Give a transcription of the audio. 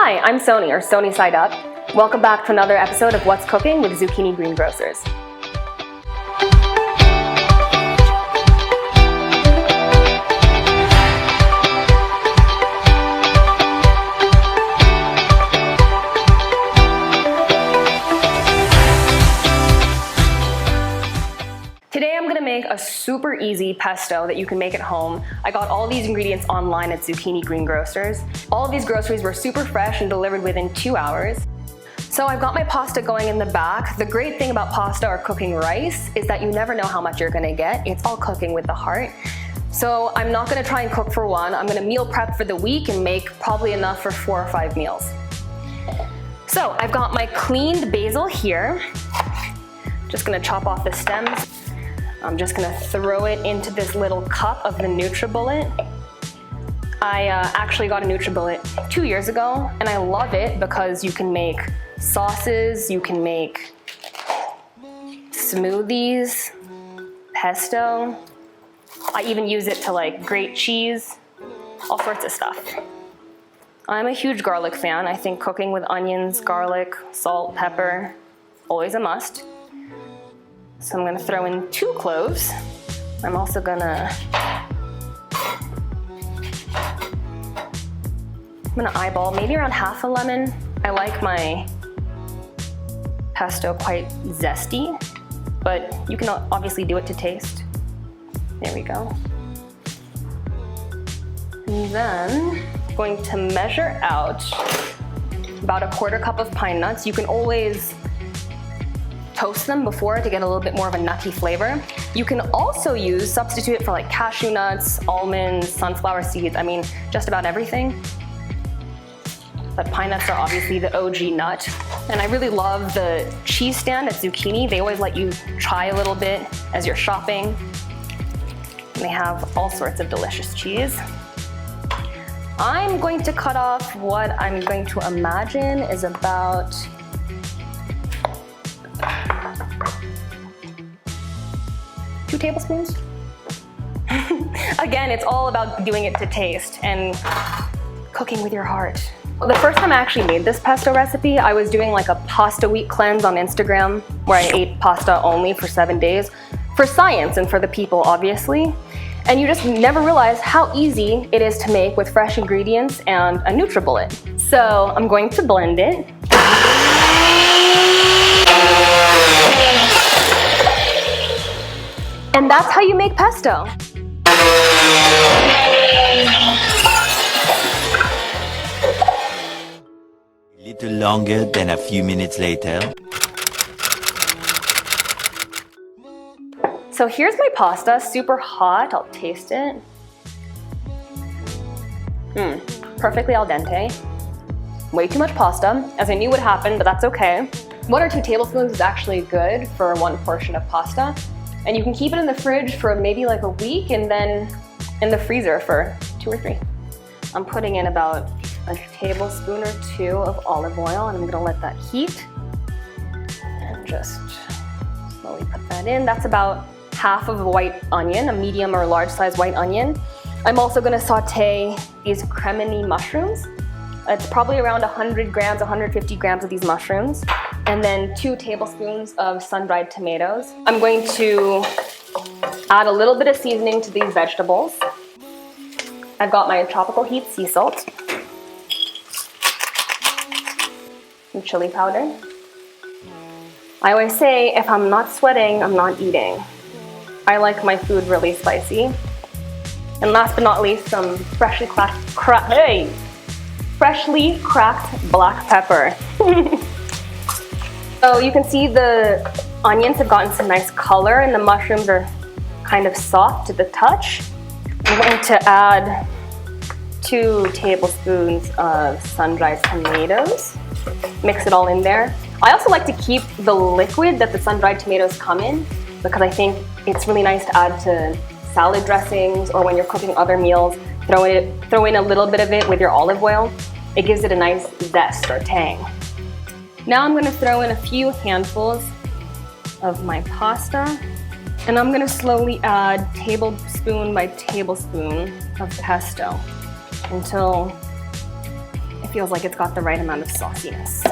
Hi, I'm Soni, or Soni Side Up. Welcome back to another episode of What's Cooking with Zucchini Greengrocers. Today I'm going to make a super easy pesto that you can make at home. I got all these ingredients online at Zucchini Greengrocers. All of these groceries were super fresh and delivered within 2 hours. So I've got my pasta going in the back. The great thing about pasta or cooking rice is that you never know how much you're going to get. It's all cooking with the heart. So I'm not going to try and cook for one. I'm going to meal prep for the week and make probably enough for 4 or 5 meals. So I've got my cleaned basil here. Just going to chop off the stems. I'm just gonna throw it into this little cup of the NutriBullet. I actually got a NutriBullet 2 years ago, and I love it because you can make sauces, you can make smoothies, pesto. I even use it to like grate cheese, all sorts of stuff. I'm a huge garlic fan. I think cooking with onions, garlic, salt, pepper, always a must. So I'm gonna throw in 2 cloves. I'm also gonna eyeball maybe around half a lemon. I like my pesto quite zesty, but you can obviously do it to taste. There we go. And then I'm going to measure out about a 1/4 cup of pine nuts. You can always toast them before to get a little bit more of a nutty flavor. You can also substitute it for like cashew nuts, almonds, sunflower seeds, I mean, just about everything. But pine nuts are obviously the OG nut. And I really love the cheese stand at Zucchini. They always let you try a little bit as you're shopping. And they have all sorts of delicious cheese. I'm going to cut off what I'm going to imagine is about 2 tablespoons. Again, it's all about doing it to taste and cooking with your heart. The first time I actually made this pesto recipe, I was doing like a pasta week cleanse on Instagram where I ate pasta only for 7 days for science and for the people, obviously. And you just never realize how easy it is to make with fresh ingredients and a NutriBullet. So I'm going to blend it. And that's how you make pesto. A little longer than a few minutes later. So here's my pasta, super hot. I'll taste it. Perfectly al dente. Way too much pasta, as I knew would happen, but that's okay. 1 or 2 tablespoons is actually good for 1 portion of pasta. And you can keep it in the fridge for maybe like a week and then in the freezer for 2 or 3. I'm putting in about a tablespoon or 2 of olive oil, and I'm gonna let that heat. And just slowly put that in. That's about half of a white onion, a medium or large size white onion. I'm also gonna saute these cremini mushrooms. It's probably around 100 grams, 150 grams of these mushrooms. And then 2 tablespoons of sun-dried tomatoes. I'm going to add a little bit of seasoning to these vegetables. I've got my tropical heat sea salt. Some chili powder. I always say, if I'm not sweating, I'm not eating. I like my food really spicy. And last but not least, some freshly cracked black pepper. So you can see the onions have gotten some nice color and the mushrooms are kind of soft to the touch. I'm going to add 2 tablespoons of sun-dried tomatoes. Mix it all in there. I also like to keep the liquid that the sun-dried tomatoes come in because I think it's really nice to add to salad dressings or when you're cooking other meals. Throw in a little bit of it with your olive oil. It gives it a nice zest or tang. Now I'm going to throw in a few handfuls of my pasta, and I'm going to slowly add tablespoon by tablespoon of pesto until it feels like it's got the right amount of sauciness.